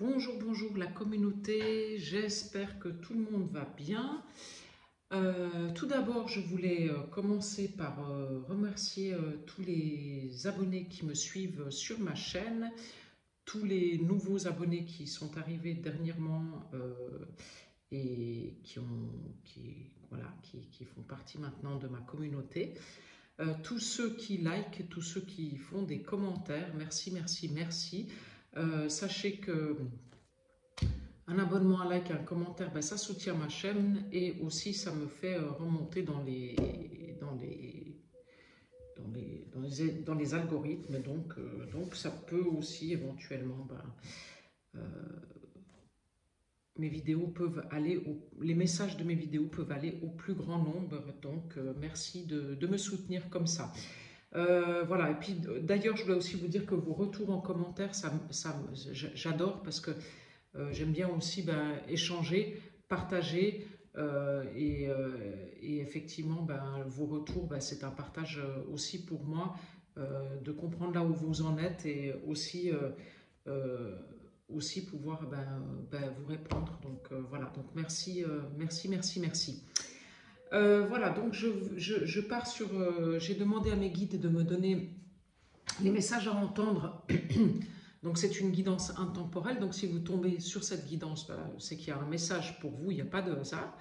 Bonjour, bonjour la communauté, j'espère que tout le monde va bien. Tout d'abord, je voulais commencer par remercier tous les abonnés qui me suivent sur ma chaîne, tous les nouveaux abonnés qui sont arrivés dernièrement et qui font partie maintenant de ma communauté. Tous ceux qui likent, tous ceux qui font des commentaires, merci, merci, merci. Sachez que un abonnement, un like, un commentaire, ben, ça soutient ma chaîne et aussi ça me fait remonter dans les algorithmes. Donc ça peut aussi éventuellement, mes vidéos peuvent aller, les messages de mes vidéos peuvent aller au plus grand nombre. Donc merci de me soutenir comme ça. Voilà, et puis d'ailleurs je voulais aussi vous dire que vos retours en commentaire, j'adore parce que j'aime bien aussi échanger, partager et effectivement vos retours, c'est un partage aussi pour moi de comprendre là où vous en êtes et aussi pouvoir vous répondre. Donc voilà, donc merci, merci, merci, merci. Voilà, donc je pars sur... j'ai demandé à mes guides de me donner les messages à entendre. Donc c'est une guidance intemporelle, donc si vous tombez sur cette guidance, c'est qu'il y a un message pour vous, il n'y a pas de hasard.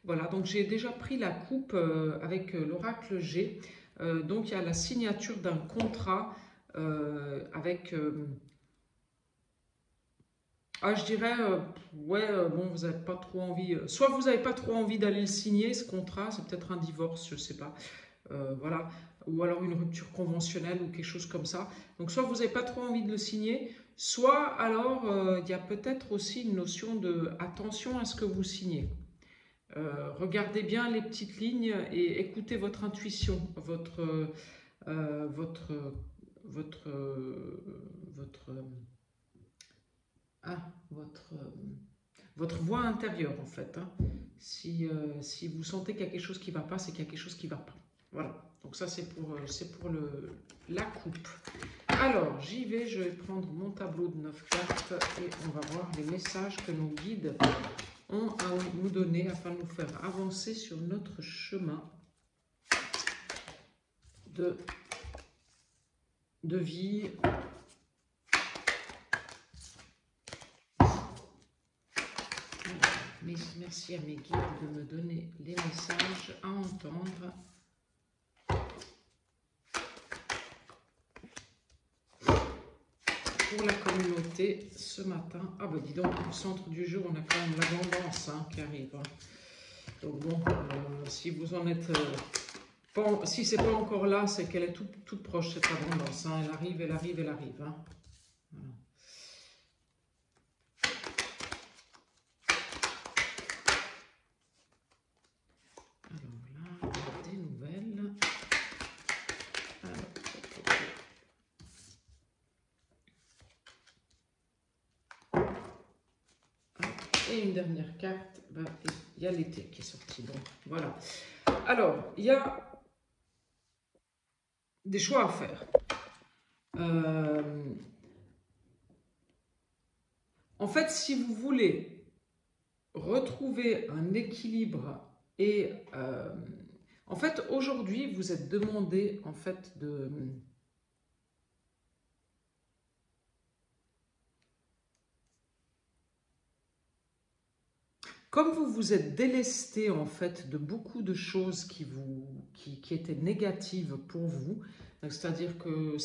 Voilà, donc j'ai déjà pris la coupe avec l'oracle G. Donc il y a la signature d'un contrat avec... je dirais, bon, vous n'avez pas trop envie... soit vous n'avez pas trop envie d'aller le signer, ce contrat, c'est peut-être un divorce, je ne sais pas. Voilà, ou alors une rupture conventionnelle ou quelque chose comme ça. Donc soit vous n'avez pas trop envie de le signer, soit alors il y a peut-être aussi une notion de attention à ce que vous signez. Regardez bien les petites lignes et écoutez votre intuition, votre voix intérieure en fait. Hein. Si vous sentez qu'il y a quelque chose qui ne va pas, c'est qu'il y a quelque chose qui ne va pas. Voilà, donc ça c'est pour la coupe. Alors, j'y vais, je vais prendre mon tableau de 9 cartes et on va voir les messages que nos guides ont à nous donner afin de nous faire avancer sur notre chemin de vie. Merci à mes guides de me donner les messages à entendre. Pour la communauté ce matin. Ah bah dis donc, au centre du jeu, on a quand même l'abondance qui arrive. Hein. Donc bon, si vous en êtes... si c'est pas encore là, c'est qu'elle est toute proche, cette abondance. Hein. Elle arrive, elle arrive, elle arrive. Hein. Voilà. Alors là, des nouvelles. Et une dernière carte, il y a l'été qui est sorti. Donc voilà. Alors, il y a des choix à faire. En fait, si vous voulez retrouver un équilibre et en fait, aujourd'hui, vous êtes demandé en fait de... Comme vous vous êtes délesté en fait de beaucoup de choses qui étaient négatives pour vous, c'est-à-dire que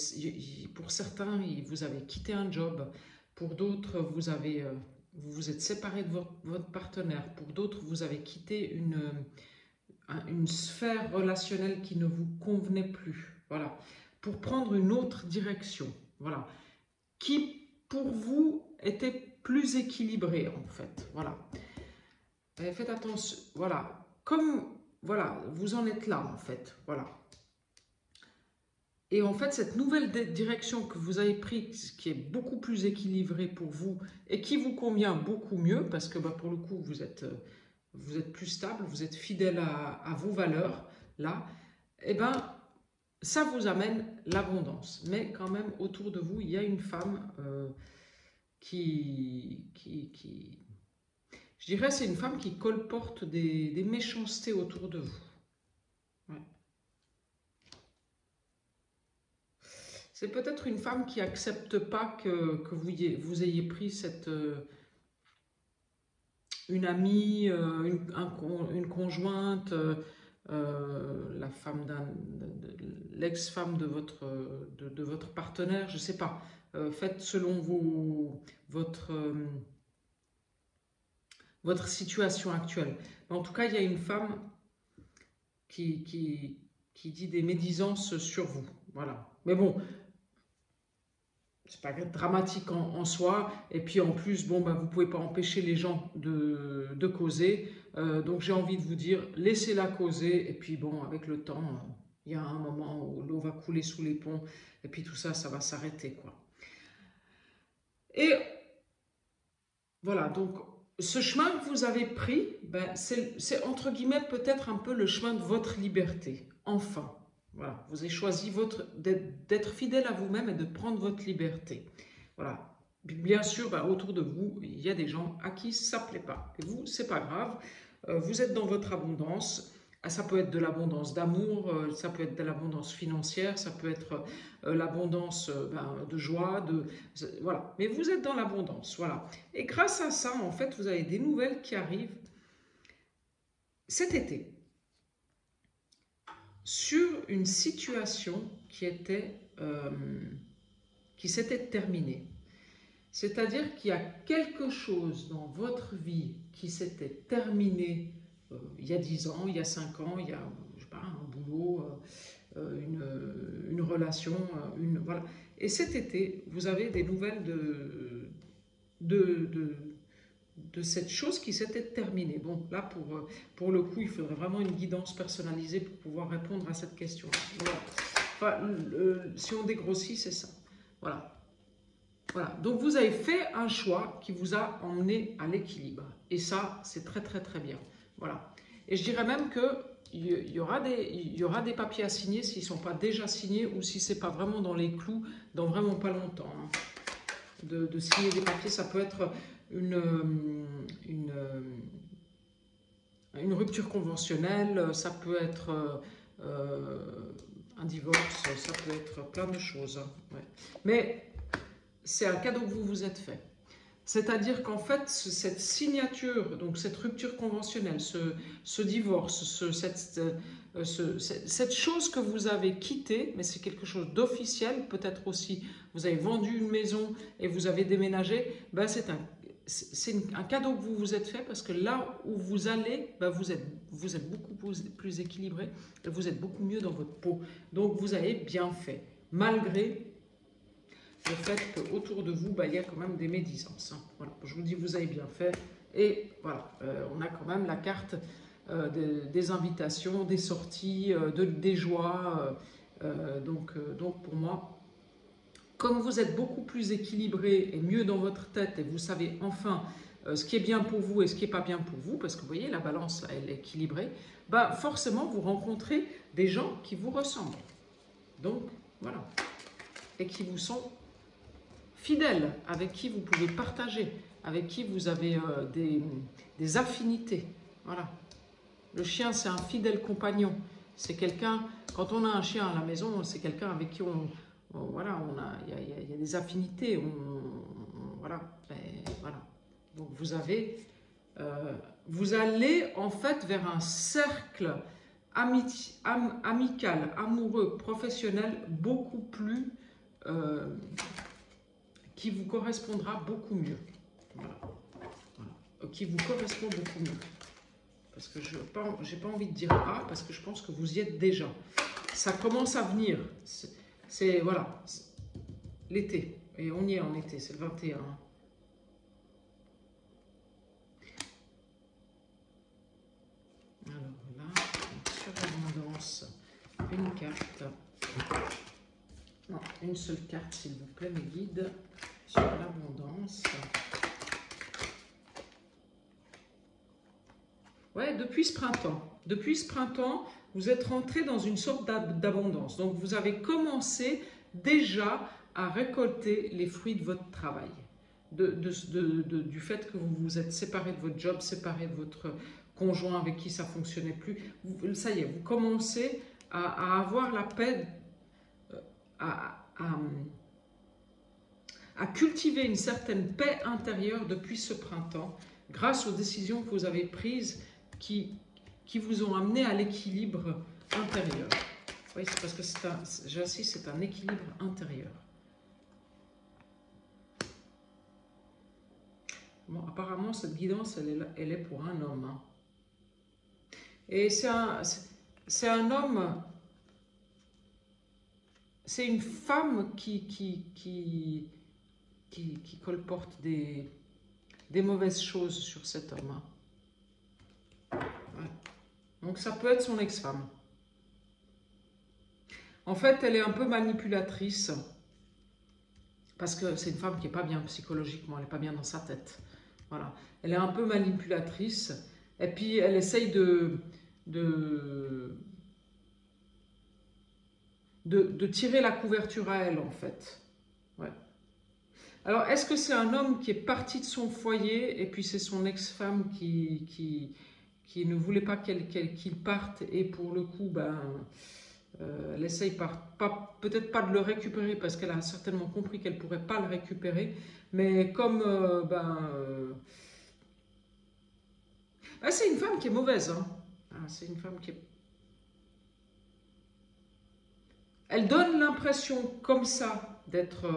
pour certains, vous avez quitté un job, pour d'autres, vous vous êtes séparé de votre partenaire, pour d'autres, vous avez quitté une sphère relationnelle qui ne vous convenait plus, voilà, pour prendre une autre direction, voilà, qui pour vous était plus équilibrée en fait, voilà. Faites attention, voilà, comme, voilà, vous en êtes là, en fait, voilà. Et en fait, cette nouvelle direction que vous avez prise, qui est beaucoup plus équilibrée pour vous et qui vous convient beaucoup mieux, parce que pour le coup, vous êtes plus stable, vous êtes fidèle à vos valeurs, là, et ça vous amène l'abondance. Mais quand même, autour de vous, il y a une femme je dirais, c'est une femme qui colporte des méchancetés autour de vous. Ouais. C'est peut-être une femme qui n'accepte pas que vous ayez pris une amie, une conjointe, la femme l'ex-femme de votre partenaire, je ne sais pas. Faites selon votre situation actuelle. Mais en tout cas, il y a une femme qui dit des médisances sur vous. Voilà. Mais bon, c'est pas dramatique en soi. Et puis en plus, bon, bah, vous ne pouvez pas empêcher les gens de causer. Donc j'ai envie de vous dire, laissez-la causer. Et puis bon, avec le temps, il y a un moment où l'eau va couler sous les ponts. Et puis tout ça, ça va s'arrêter, quoi. Et voilà, donc ce chemin que vous avez pris, ben, c'est entre guillemets peut-être un peu le chemin de votre liberté. Enfin, voilà, vous avez choisi d'être fidèle à vous-même et de prendre votre liberté. Voilà. Bien sûr, ben, autour de vous, il y a des gens à qui ça ne plaît pas. Et vous, c'est pas grave. Vous êtes dans votre abondance. Ça peut être de l'abondance d'amour, ça peut être de l'abondance financière, ça peut être l'abondance de joie, voilà. Mais vous êtes dans l'abondance, voilà. Et grâce à ça, en fait, vous avez des nouvelles qui arrivent cet été sur une situation qui s'était terminée. C'est-à-dire qu'il y a quelque chose dans votre vie qui s'était terminé il y a 10 ans, il y a 5 ans, il y a, je sais pas, un boulot, une relation, voilà. Et cet été, vous avez des nouvelles de cette chose qui s'était terminée. Bon, là, pour le coup, il faudrait vraiment une guidance personnalisée pour pouvoir répondre à cette question. Voilà. Enfin, si on dégrossit, c'est ça. Voilà. Voilà, donc vous avez fait un choix qui vous a emmené à l'équilibre. Et ça, c'est très très très bien. Voilà. Et je dirais même qu'il y aura des papiers à signer s'ils ne sont pas déjà signés ou si ce n'est pas vraiment dans les clous, dans vraiment pas longtemps. Hein. De signer des papiers, ça peut être une rupture conventionnelle, ça peut être un divorce, ça peut être plein de choses. Ouais. Mais c'est un cadeau que vous vous êtes fait. C'est-à-dire qu'en fait, cette signature, donc cette rupture conventionnelle, ce divorce, cette chose que vous avez quittée, mais c'est quelque chose d'officiel, peut-être aussi, vous avez vendu une maison et vous avez déménagé, ben c'est un cadeau que vous vous êtes fait parce que là où vous allez, ben vous êtes beaucoup plus équilibré et vous êtes beaucoup mieux dans votre peau. Donc vous avez bien fait, malgré le fait qu'autour de vous, il y a quand même des médisances. Hein. Voilà. Je vous dis, vous avez bien fait. Et voilà, on a quand même la carte des invitations, des sorties, des joies. Donc pour moi, comme vous êtes beaucoup plus équilibré et mieux dans votre tête et vous savez enfin ce qui est bien pour vous et ce qui n'est pas bien pour vous, parce que vous voyez, la balance, là, elle est équilibrée, forcément, vous rencontrez des gens qui vous ressemblent. Donc, voilà. Et qui vous sont fidèles, avec qui vous pouvez partager, avec qui vous avez des affinités. Voilà. Le chien, c'est un fidèle compagnon. C'est quelqu'un, quand on a un chien à la maison, c'est quelqu'un avec qui voilà, il y a des affinités. Voilà. Donc vous allez en fait vers un cercle amical, amoureux, professionnel, beaucoup plus qui vous correspondra beaucoup mieux. Voilà. Qui vous correspond beaucoup mieux. Parce que je n'ai pas envie de dire A, parce que je pense que vous y êtes déjà. Ça commence à venir. C'est voilà, l'été. Et on y est en été, c'est le 21. Alors là, sur l'abondance, une carte. Non, une seule carte, s'il vous plaît, mes guides, sur l'abondance. Ouais, depuis ce printemps, vous êtes rentré dans une sorte d'abondance. Donc, vous avez commencé déjà à récolter les fruits de votre travail. du fait que vous vous êtes séparé de votre job, séparé de votre conjoint avec qui ça ne fonctionnait plus. Ça y est, vous commencez à avoir la paix, à cultiver une certaine paix intérieure depuis ce printemps, grâce aux décisions que vous avez prises qui vous ont amené à l'équilibre intérieur. Oui, c'est parce que j'insiste, c'est un équilibre intérieur. Bon, apparemment, cette guidance, elle est pour un homme. Hein. Et c'est un homme, c'est une femme qui colporte des mauvaises choses sur cet homme. Hein. Ouais. Donc ça peut être son ex-femme. En fait, elle est un peu manipulatrice, parce que c'est une femme qui n'est pas bien psychologiquement, elle n'est pas bien dans sa tête. Voilà. Elle est un peu manipulatrice, et puis elle essaye de tirer la couverture à elle, en fait. Ouais. Alors, est-ce que c'est un homme qui est parti de son foyer, et puis c'est son ex-femme qui ne voulait pas qu'il parte, et pour le coup, elle essaye peut-être pas de le récupérer, parce qu'elle a certainement compris qu'elle ne pourrait pas le récupérer, mais comme c'est une femme qui est mauvaise, hein. C'est une femme qui est... Elle donne l'impression comme ça d'être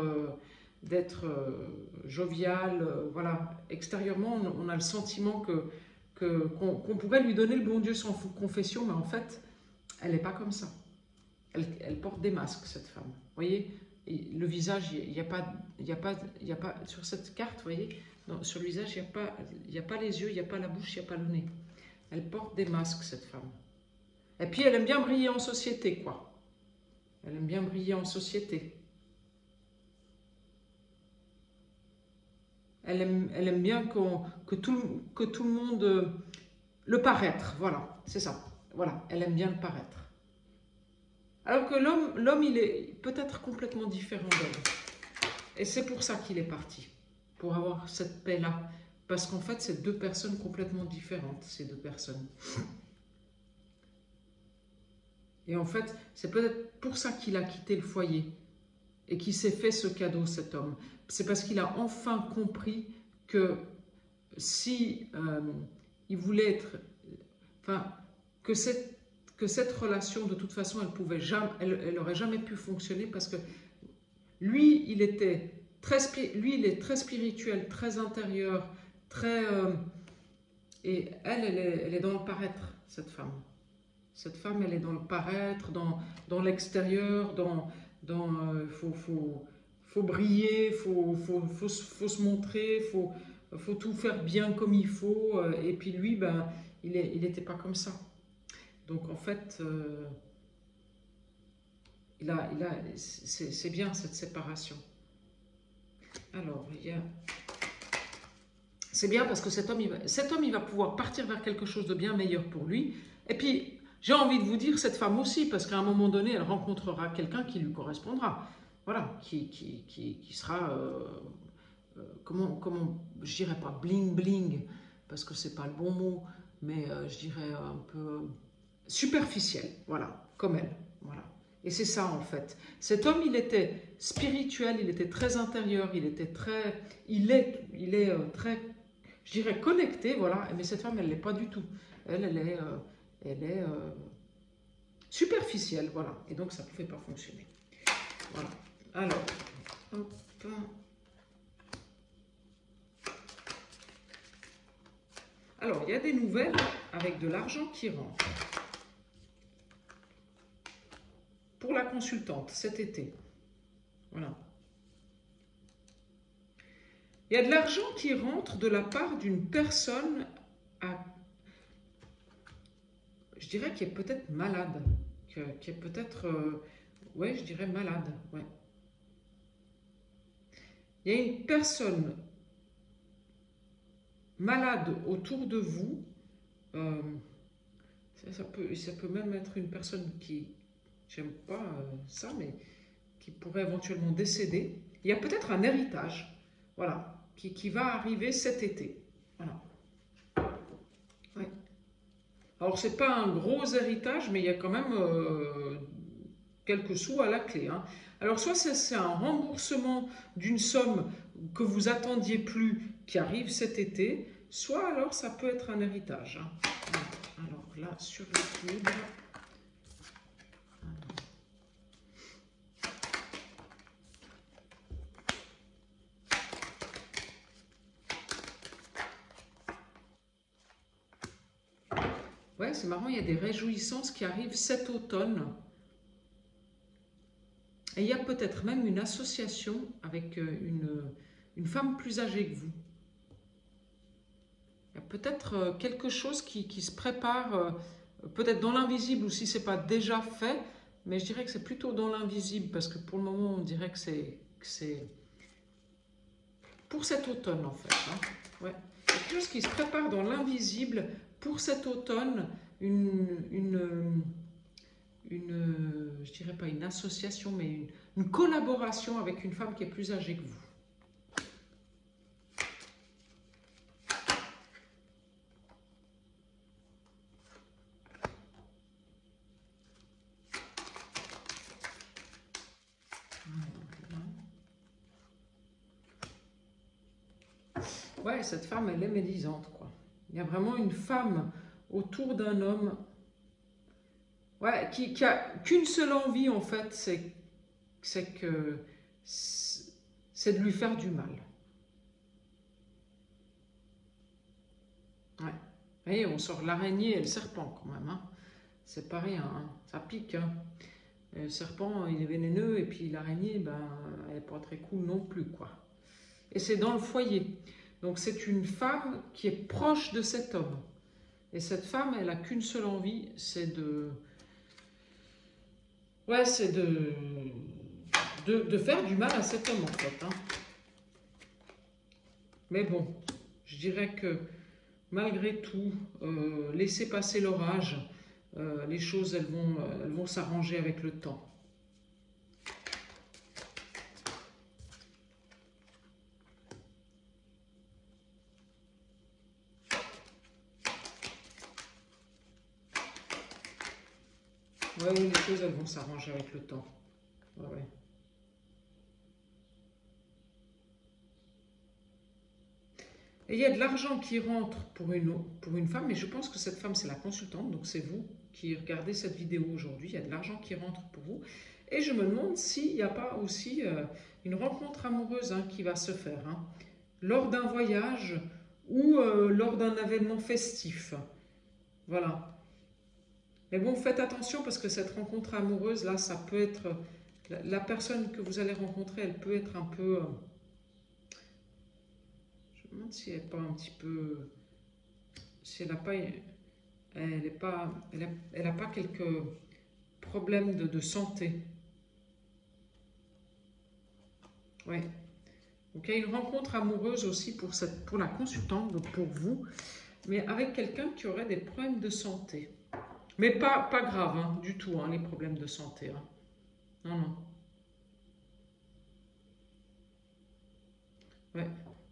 joviale, voilà. Extérieurement, on a le sentiment qu'on pourrait lui donner le bon Dieu sans confession, mais en fait, elle n'est pas comme ça. Elle porte des masques, cette femme. Vous voyez, et le visage, il n'y a pas, sur cette carte, vous voyez, sur le visage, il n'y a pas les yeux, il n'y a pas la bouche, il n'y a pas le nez. Elle porte des masques, cette femme. Et puis, elle aime bien briller en société, quoi. Elle aime bien briller en société. Elle aime bien que tout le monde... le paraître, voilà, c'est ça. Voilà, elle aime bien le paraître. Alors que l'homme, il est peut-être complètement différent d'elle. Et c'est pour ça qu'il est parti. Pour avoir cette paix-là. Parce qu'en fait, c'est deux personnes complètement différentes, ces deux personnes. Et en fait, c'est peut-être pour ça qu'il a quitté le foyer. Et qu'il s'est fait ce cadeau, cet homme. C'est parce qu'il a enfin compris que si il voulait être... Enfin, que cette relation, de toute façon, elle n'aurait jamais pu fonctionner parce que lui, il est très spirituel, très intérieur, très... et elle est dans le paraître, cette femme. Cette femme, elle est dans le paraître, dans l'extérieur, faut briller, faut se montrer, faut tout faire bien comme il faut. Et puis lui, il n'était pas comme ça. Donc en fait, c'est bien cette séparation. Alors, c'est bien parce que cet homme, il va pouvoir partir vers quelque chose de bien meilleur pour lui. Et puis, j'ai envie de vous dire, cette femme aussi, parce qu'à un moment donné, elle rencontrera quelqu'un qui lui correspondra. Voilà, qui sera, comment, je dirais pas bling bling, parce que c'est pas le bon mot, mais je dirais un peu superficiel, voilà, comme elle, voilà. Et c'est ça en fait. Cet homme, il était spirituel, il était très intérieur, il est très, je dirais connecté, voilà. Mais cette femme, elle l'est pas du tout. Elle est superficielle, voilà. Et donc ça ne pouvait pas fonctionner. Voilà. Alors, hop. Alors, il y a des nouvelles avec de l'argent qui rentre. Pour la consultante, cet été. Voilà. Il y a de l'argent qui rentre de la part d'une personne, je dirais, qui est peut-être malade. Qui est peut-être, ouais, je dirais malade, ouais. Il y a une personne malade autour de vous. Ça peut même être une personne qui... J'aime pas ça, mais qui pourrait éventuellement décéder. Il y a peut-être un héritage, voilà, qui va arriver cet été. Voilà. Ouais. Alors, c'est pas un gros héritage, mais il y a quand même quelques sous à la clé. Hein. Alors, soit c'est un remboursement d'une somme que vous attendiez plus qui arrive cet été, soit alors ça peut être un héritage. Hein. Alors là, sur l'équilibre. Ouais, c'est marrant, il y a des réjouissances qui arrivent cet automne. Et il y a peut-être même une association avec une femme plus âgée que vous. Il y a peut-être quelque chose qui se prépare, peut-être dans l'invisible ou si ce n'est pas déjà fait, mais je dirais que c'est plutôt dans l'invisible parce que pour le moment, on dirait que c'est pour cet automne en fait. Hein. Ouais. Il y a quelque chose qui se prépare dans l'invisible pour cet automne, je dirais pas une association, mais une collaboration avec une femme qui est plus âgée que vous. Ouais, cette femme, elle est médisante, quoi. Il y a vraiment une femme autour d'un homme, ouais, qui a qu'une seule envie, en fait, c'est de lui faire du mal. Ouais. Et on sort l'araignée et le serpent, quand même. Hein. C'est pas rien, hein. Ça pique. Hein. Le serpent, il est vénéneux, et puis l'araignée, ben, elle n'est pas très cool non plus, quoi. Et c'est dans le foyer. Donc c'est une femme qui est proche de cet homme. Et cette femme, elle n'a qu'une seule envie, c'est ouais, c'est de faire du mal à cet homme, en fait. Hein. Mais bon, je dirais que malgré tout, laissez passer l'orage, les choses, elles vont s'arranger avec le temps. Ouais, oui, les choses, elles vont s'arranger avec le temps. Ouais, ouais. Et il y a de l'argent qui rentre pour une femme, mais je pense que cette femme, c'est la consultante, donc c'est vous qui regardez cette vidéo aujourd'hui. Il y a de l'argent qui rentre pour vous. Et je me demande s'il n'y a pas aussi une rencontre amoureuse hein, qui va se faire, hein, lors d'un voyage ou lors d'un événement festif. Voilà. Mais bon, faites attention parce que cette rencontre amoureuse, là, ça peut être... La personne que vous allez rencontrer, elle peut être un peu... je me demande si elle n'est pas un petit peu... Si elle n'a pas... Elle n'a pas, pas quelques problèmes de santé. Ouais. Donc il y a une rencontre amoureuse aussi pour la consultante, donc pour vous, mais avec quelqu'un qui aurait des problèmes de santé. Mais pas grave, hein, du tout, hein, les problèmes de santé. Hein. Non, non. Ouais.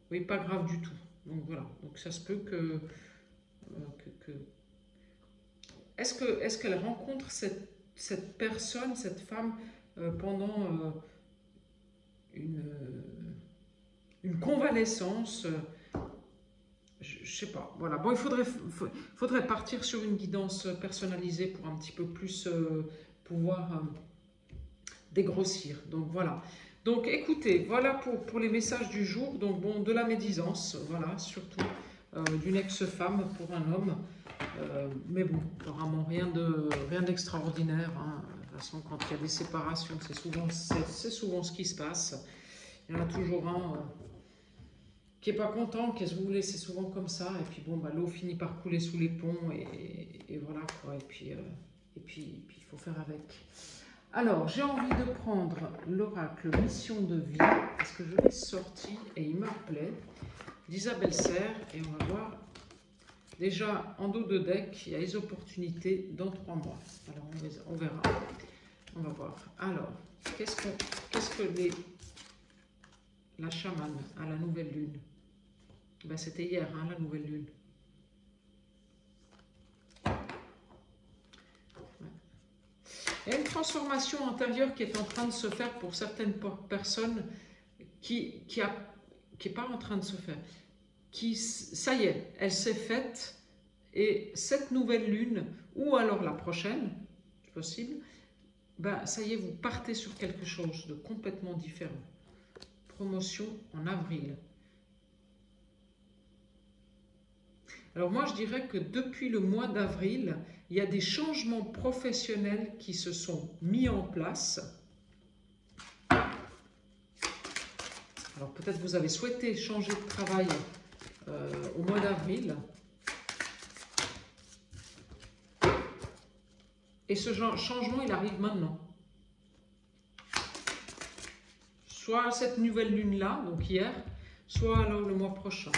Oui, pas grave du tout. Donc voilà. Donc ça se peut que... Est-ce qu'elle rencontre cette personne, cette femme, pendant une convalescence je ne sais pas. Voilà. Bon, il faudrait partir sur une guidance personnalisée pour un petit peu plus pouvoir dégrossir. Donc voilà. Donc écoutez, voilà pour les messages du jour. Donc bon, de la médisance, voilà, surtout d'une ex-femme pour un homme. Mais bon, apparemment rien d'extraordinaire. Hein. De toute façon, quand il y a des séparations, c'est souvent ce qui se passe. Il y en a toujours un qui n'est pas content. Qu'est-ce que vous voulez, c'est souvent comme ça. Et puis bon, bah, l'eau finit par couler sous les ponts et voilà quoi. Et puis il faut faire avec. Alors, j'ai envie de prendre l'oracle Mission de vie, parce que je l'ai sorti et il me plaît, d'Isabelle Serre, et on va voir, déjà en dos de deck, il y a les opportunités dans 3 mois. Alors, on verra, on va voir. Alors, qu'est-ce que la chamane à la nouvelle lune? Ben, c'était hier, hein, la nouvelle lune. Il y a une transformation intérieure qui est en train de se faire pour certaines personnes qui est pas en train de se faire. Ça y est, elle s'est faite et cette nouvelle lune, ou alors la prochaine, c'est possible, ben, ça y est, vous partez sur quelque chose de complètement différent. Promotion en avril. Alors moi, je dirais que depuis le mois d'avril, il y a des changements professionnels qui se sont mis en place. Alors peut-être vous avez souhaité changer de travail au mois d'avril. Et ce changement, il arrive maintenant. Soit cette nouvelle lune-là, donc hier, soit alors le mois prochain.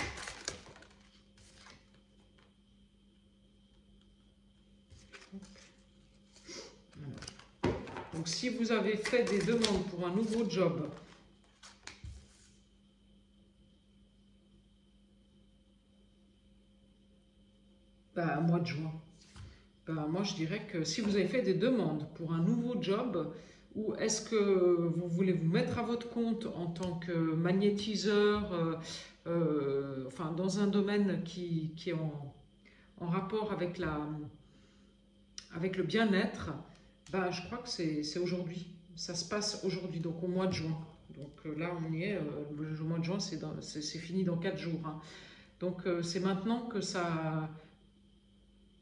Donc si vous avez fait des demandes pour un nouveau job, ben, mois de juin. Ben, moi je dirais que si vous avez fait des demandes pour un nouveau job, ou est-ce que vous voulez vous mettre à votre compte en tant que magnétiseur, enfin dans un domaine qui est en rapport avec le bien-être, ben, je crois que c'est aujourd'hui. Ça se passe aujourd'hui, donc au mois de juin. Donc là, on y est. Le mois de juin, c'est fini dans 4 jours. Hein. Donc c'est maintenant que ça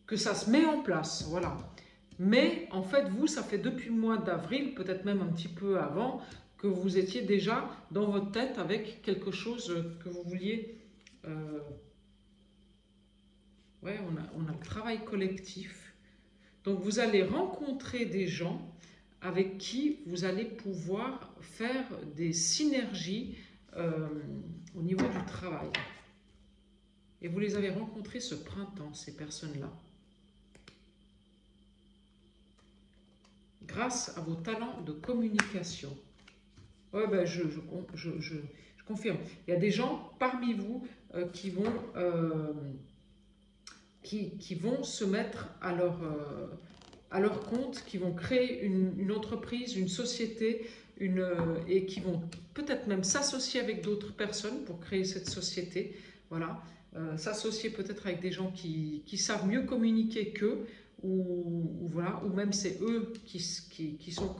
se met en place. Voilà. Mais en fait, vous, ça fait depuis le mois d'avril, peut-être même un petit peu avant, que vous étiez déjà dans votre tête avec quelque chose que vous vouliez. Ouais, on a le travail collectif. Donc vous allez rencontrer des gens avec qui vous allez pouvoir faire des synergies au niveau du travail. Et vous les avez rencontrés ce printemps, ces personnes-là. Grâce à vos talents de communication. Ouais, ben je confirme. Il y a des gens parmi vous qui vont se mettre à leur compte, qui vont créer une entreprise, une société, et qui vont peut-être même s'associer avec d'autres personnes pour créer cette société. Voilà. S'associer peut-être avec des gens qui savent mieux communiquer qu'eux, voilà, ou même c'est eux qui sont...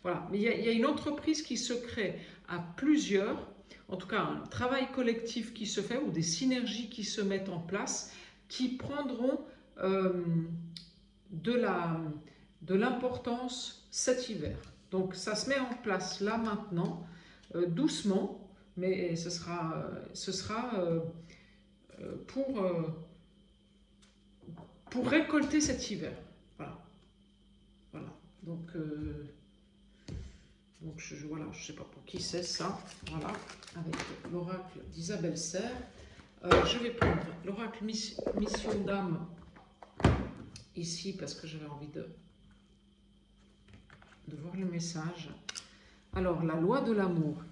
Voilà. Mais il y a une entreprise qui se crée à plusieurs, en tout cas un travail collectif qui se fait, ou des synergies qui se mettent en place, qui prendront de l'importance cet hiver. Donc ça se met en place là maintenant, doucement, mais ce sera pour récolter cet hiver. Voilà. Voilà. Donc voilà, je ne sais pas pour qui c'est ça. Voilà, avec l'oracle d'Isabelle Serre. Je vais prendre l'oracle mission d'âme ici parce que j'avais envie de voir le message. Alors, la loi de l'amour.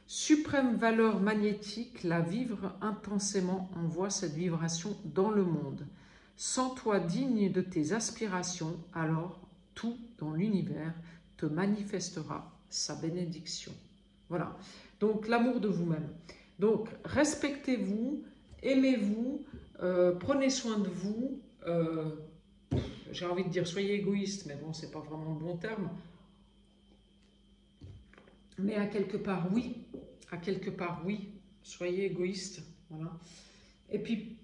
Suprême valeur magnétique, la vivre intensément envoie cette vibration dans le monde. Sens-toi digne de tes aspirations, alors tout dans l'univers te manifestera sa bénédiction. Voilà. Donc, l'amour de vous-même. Donc, respectez-vous, aimez-vous, prenez soin de vous. J'ai envie de dire soyez égoïste, mais bon, c'est pas vraiment le bon terme. Mais à quelque part, oui. À quelque part, oui. Soyez égoïste. Voilà. Et puis,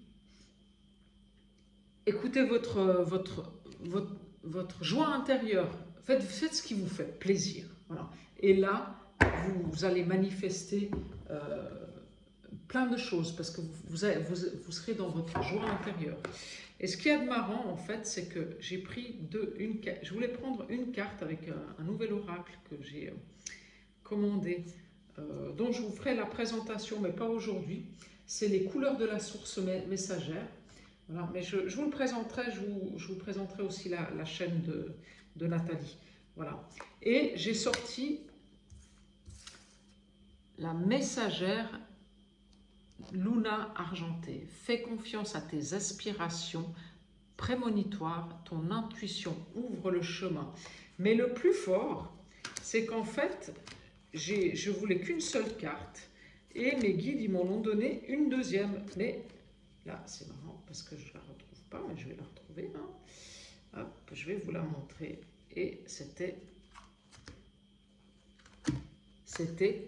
écoutez votre joie intérieure. Faites ce qui vous fait plaisir. Voilà. Et là, vous allez manifester plein de choses parce que vous serez dans votre joie intérieure. Et ce qu'il y a de marrant, en fait, c'est que j'ai pris je voulais prendre une carte avec un nouvel oracle que j'ai commandé, dont je vous ferai la présentation, mais pas aujourd'hui. C'est les couleurs de la source messagère. Voilà, mais je vous le présenterai, je vous présenterai aussi la chaîne de Nathalie. Voilà. Et j'ai sorti la messagère Luna argentée, fais confiance à tes aspirations prémonitoires, ton intuition ouvre le chemin. Mais le plus fort, c'est qu'en fait, je voulais qu'une seule carte et mes guides ils m'en ont donné une deuxième. Mais là, c'est marrant parce que je ne la retrouve pas, mais je vais la retrouver. Hein. Hop, je vais vous la montrer. Et c'était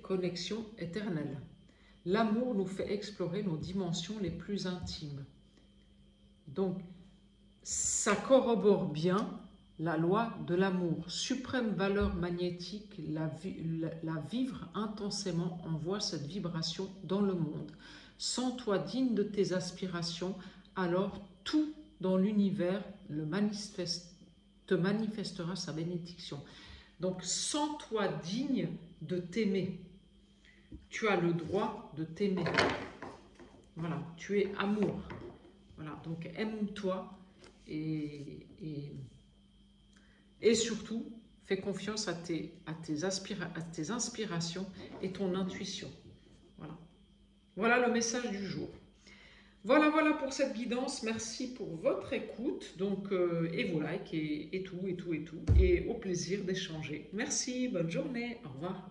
connexion éternelle. L'amour nous fait explorer nos dimensions les plus intimes. Donc, ça corrobore bien la loi de l'amour. Suprême valeur magnétique, la vivre intensément envoie cette vibration dans le monde. Sens-toi digne de tes aspirations, alors tout dans l'univers te manifestera sa bénédiction. Donc, sens-toi digne de t'aimer. Tu as le droit de t'aimer. Voilà, tu es amour. Voilà, donc aime-toi et surtout, fais confiance à tes inspirations et ton intuition. Voilà. Voilà le message du jour. Voilà pour cette guidance. Merci pour votre écoute. Donc, et vos likes et tout. Et au plaisir d'échanger. Merci, bonne journée. Au revoir.